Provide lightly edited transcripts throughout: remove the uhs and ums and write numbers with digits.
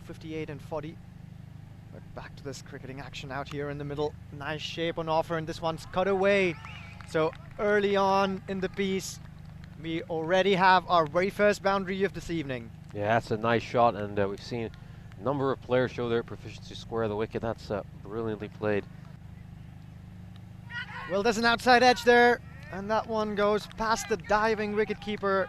58 and 40. But back to this cricketing action out here in the middle. Nice shape on offer, and this one's cut away. So early on in the piece, we already have our very first boundary of this evening. Yeah, that's a nice shot, and we've seen a number of players show their proficiency to square the wicket. That's brilliantly played. Well, there's an outside edge there, and that one goes past the diving wicketkeeper.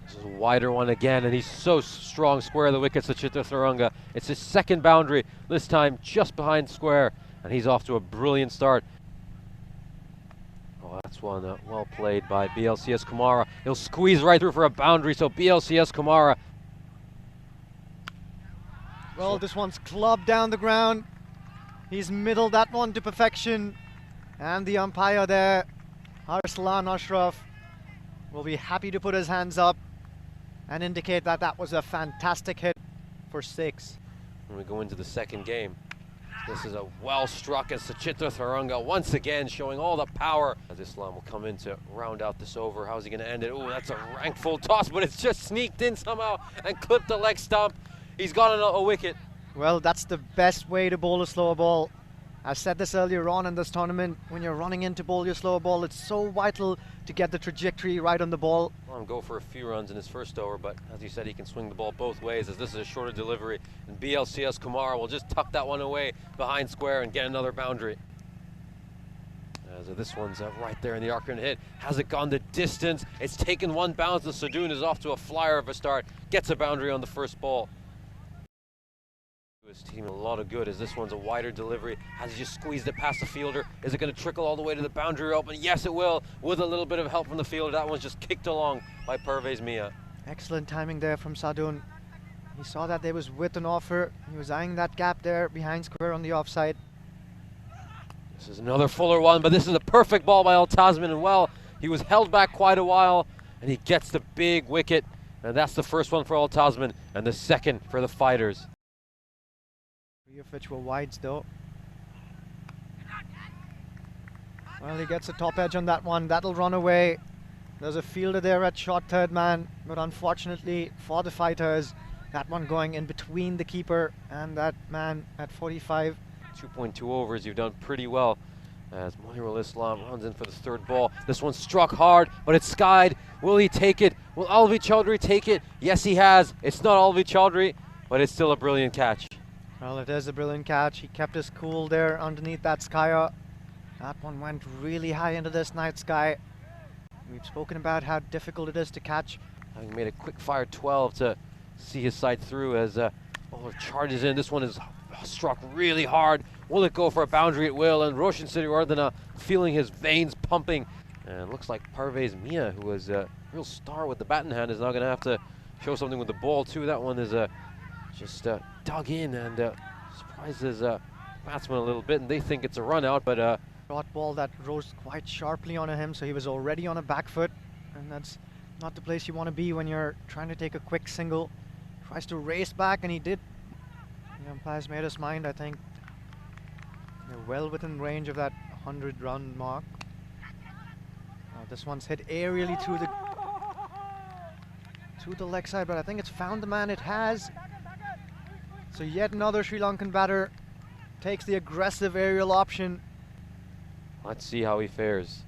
This is a wider one again, and he's so strong square the wicket, CTT21.019. It's his second boundary, this time just behind square, and he's off to a brilliant start. Oh, that's one well played by BLCS Kumara. He'll squeeze right through for a boundary, so BLCS Kumara. Well, this one's clubbed down the ground. He's middled that one to perfection, and the umpire there, Arslan Ashraf, will be happy to put his hands up and indicate that that was a fantastic hit for 6. When we go into the second game, this is a well struck as CTT21.019 once again showing all the power. As Islam will come in to round out this over. How's he going to end it? Oh, that's a rank full toss, but it's just sneaked in somehow and clipped the leg stump. He's got a wicket. Well, that's the best way to bowl a slower ball. I said this earlier on in this tournament, when you're running in to bowl your slower ball, it's so vital to get the trajectory right on the ball. Well, go for a few runs in his first over, but as you said, he can swing the ball both ways, as this is a shorter delivery, and BLCS Kumar will just tuck that one away behind square and get another boundary. As this one's right there in the arc and hit. Has it gone the distance? It's taken one bounce, and Sadoun is off to a flyer of a start, gets a boundary on the first ball. His team a lot of good, as this one's a wider delivery. Has he just squeezed it past the fielder? Is it going to trickle all the way to the boundary rope? And yes, it will, with a little bit of help from the fielder. That one's just kicked along by Pervez Mia. Excellent timing there from Sadoun. He saw that there was width on offer. He was eyeing that gap there behind square on the offside. This is another fuller one, but this is a perfect ball by Al Tasman, and well, he was held back quite a while, and he gets the big wicket. And that's the first one for Al Tasman, and the second for the Fighters. 3 of which were wides though. Well, he gets a top edge on that one. That'll run away. There's a fielder there at short third man, but unfortunately for the Fighters, that one going in between the keeper and that man at 45. 2.2 overs, you've done pretty well. As Munirul Islam runs in for the third ball. This one struck hard, but it's skied. Will he take it? Will Alvi Chaudhry take it? Yes, he has. It's not Alvi Chaudhry, but it's still a brilliant catch. Well, it is a brilliant catch. He kept his cool there underneath that skyer. That one went really high into this night sky. We've spoken about how difficult it is to catch. Having made a quick fire 12 to see his side through as bowler charges in. This one is struck really hard. Will it go for a boundary? It will. And Roshan Siddhiwardena feeling his veins pumping. And it looks like Pervez Mia, who was a real star with the bat in hand, is now going to have to show something with the ball too. That one is just dug in and surprises batsman a little bit, and they think it's a run out, but short ball that rose quite sharply on him, so he was already on a back foot, and that's not the place you want to be when you're trying to take a quick single. Tries to race back, and he did. The umpires made his mind. I think they're well within range of that 100-run mark. This one's hit aerially through the leg side, but I think it's found the man. It has. So yet another Sri Lankan batter takes the aggressive aerial option. Let's see how he fares.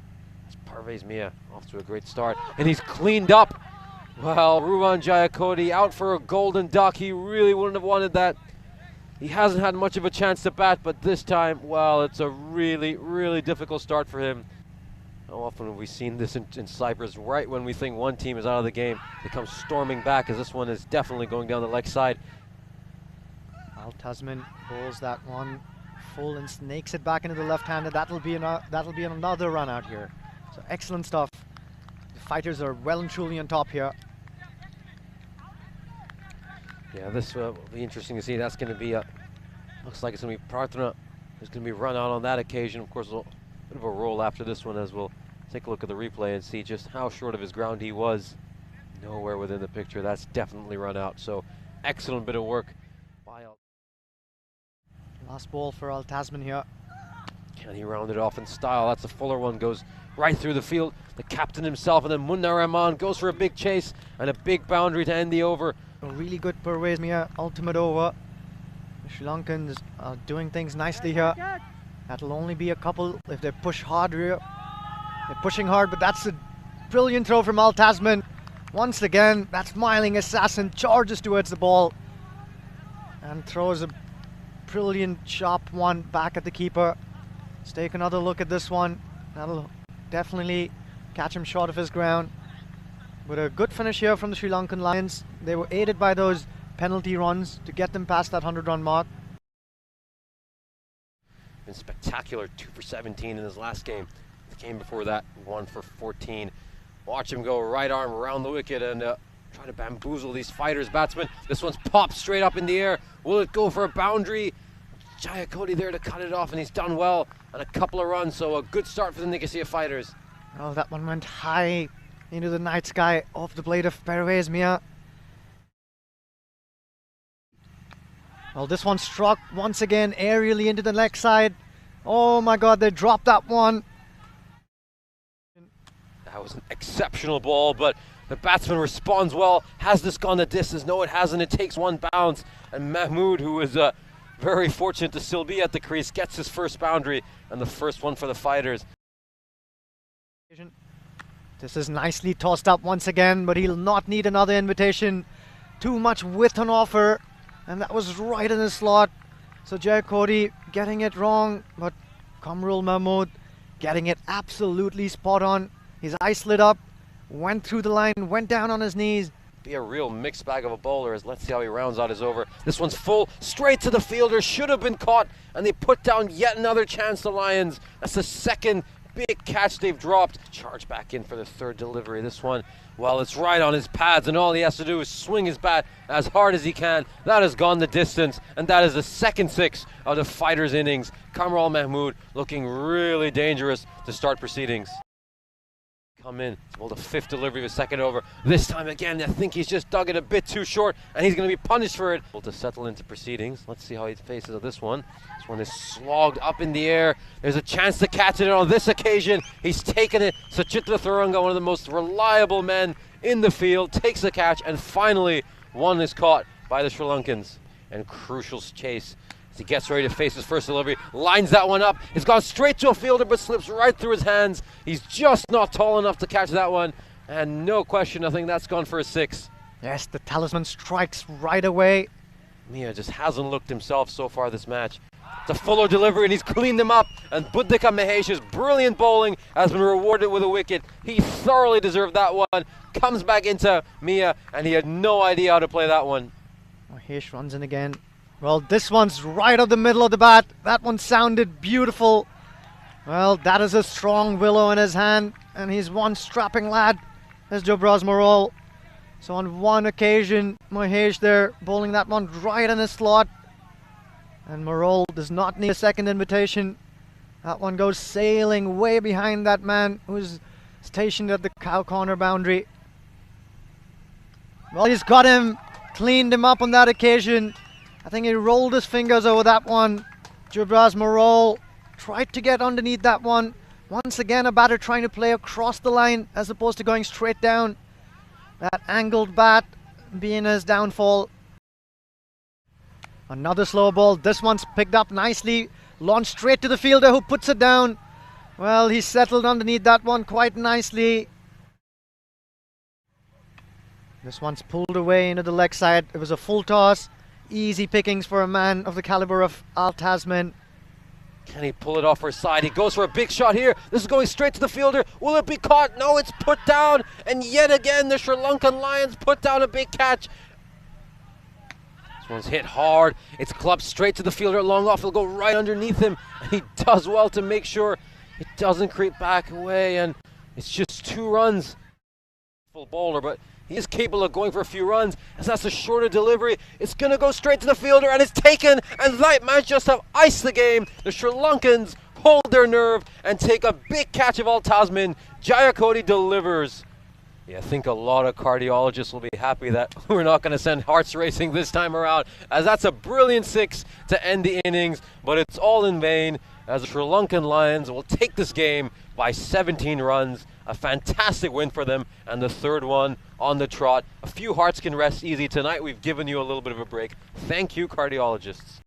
It's Pervez Mia off to a great start, and he's cleaned up. Well, Ruvan Jayakody out for a golden duck. He really wouldn't have wanted that. He hasn't had much of a chance to bat, but this time, well, it's a really, really difficult start for him. How often have we seen this in Cyprus? Right when we think one team is out of the game, they come storming back, as this one is definitely going down the leg side. Al Tasman bowls that one full and snakes it back into the left-hander. That'll be another run out here. So excellent stuff. The Fighters are well and truly on top here. Yeah, this will be interesting to see. That's going to be looks like it's going to be Prarthana who's going to be run out on that occasion. Of course, a bit of a roll after this one, as we'll take a look at the replay and see just how short of his ground he was. Nowhere within the picture. That's definitely run out. So excellent bit of work by Al. Last ball for Al Tasman here. Can he round it off in style? That's a fuller one, goes right through the field. The captain himself, and then Munna Rahman goes for a big chase and a big boundary to end the over. A really good Pervez Mia ultimate over. The Sri Lankans are doing things nicely here. That'll only be a couple if they push hard here. They're pushing hard, but that's a brilliant throw from Al Tasman. Once again, that smiling assassin charges towards the ball and throws a brilliant sharp one back at the keeper. Let's take another look at this one. That'll definitely catch him short of his ground. But a good finish here from the Sri Lankan Lions. They were aided by those penalty runs to get them past that 100-run mark. Been spectacular, 2 for 17 in his last game. The game before that, 1 for 14. Watch him go right arm around the wicket and try to bamboozle these fighters' batsmen. This one's popped straight up in the air. Will it go for a boundary? Jayakody there to cut it off, and he's done well on a couple of runs, so a good start for the Nicosia fighters. Oh, that one went high into the night sky off the blade of Pervez Mia. Well, this one struck once again aerially into the leg side. Oh my God, they dropped that one. That was an exceptional ball, but the batsman responds well. Has this gone the distance? No, it hasn't. It takes one bounce, and Mahmood, who is very fortunate to still be at the crease, gets his first boundary and the first one for the fighters. This is nicely tossed up once again, but he'll not need another invitation. Too much width on offer, and that was right in the slot. So Jayakody getting it wrong, but Kamrul Mahmood getting it absolutely spot on. His eyes lit up, went through the line, went down on his knees. Be a real mixed bag of a bowler, as let's see how he rounds out his over. This one's full, straight to the fielder, should have been caught, and they put down yet another chance, the Lions. That's the second big catch they've dropped. Charge back in for the third delivery. This one, well, it's right on his pads, and all he has to do is swing his bat as hard as he can. That has gone the distance, and that is the second 6 of the fighters' innings. Kamral Mahmood looking really dangerous to start proceedings. Come in, well, the 5th delivery of his second over. This time again, I think he's just dug it a bit too short, and he's going to be punished for it. To settle into proceedings. Let's see how he faces this one. This one is slogged up in the air. There's a chance to catch it, and on this occasion, he's taken it. Sachitra Thuranga, one of the most reliable men in the field, takes the catch, and finally, one is caught by the Sri Lankans. And crucial chase. As he gets ready to face his first delivery, lines that one up. It's gone straight to a fielder, but slips right through his hands. He's just not tall enough to catch that one. And no question, I think that's gone for a 6. Yes, the talisman strikes right away. Mia just hasn't looked himself so far this match. It's a fuller delivery, and he's cleaned them up. And Buddhika Mahesh's brilliant bowling has been rewarded with a wicket. He thoroughly deserved that one. Comes back into Mia, and he had no idea how to play that one. Mahesh runs in again. Well, this one's right up the middle of the bat. That one sounded beautiful. Well, that is a strong willow in his hand, and he's one strapping lad, as Jobraz Morol. So on one occasion, Mahesh there bowling that one right in his slot, and Morol does not need a second invitation. That one goes sailing way behind that man who's stationed at the cow corner boundary. Well, he's got him, cleaned him up on that occasion. I think he rolled his fingers over that one. Jobraz Morol tried to get underneath that one. Once again, a batter trying to play across the line as opposed to going straight down. That angled bat being his downfall. Another slow ball. This one's picked up nicely. Launched straight to the fielder who puts it down. Well, he settled underneath that one quite nicely. This one's pulled away into the leg side. It was a full toss. Easy pickings for a man of the caliber of Al Tasman. Can he pull it off her side? He goes for a big shot here. This is going straight to the fielder. Will it be caught? No, it's put down. And yet again, the Sri Lankan Lions put down a big catch. This one's hit hard. It's clubbed straight to the fielder at long off. It'll go right underneath him. And he does well to make sure it doesn't creep back away. And it's just 2 runs. Full bowler, but he is capable of going for a few runs, as that's a shorter delivery. It's going to go straight to the fielder, and it's taken, and that might just have iced the game. The Sri Lankans hold their nerve and take a big catch of Al Tasman. Jayakody delivers. Yeah, I think a lot of cardiologists will be happy that we're not going to send hearts racing this time around, as that's a brilliant 6 to end the innings, but it's all in vain, as the Sri Lankan Lions will take this game by 17 runs. A fantastic win for them, and the third one on the trot. A few hearts can rest easy tonight. We've given you a little bit of a break. Thank you, cardiologists.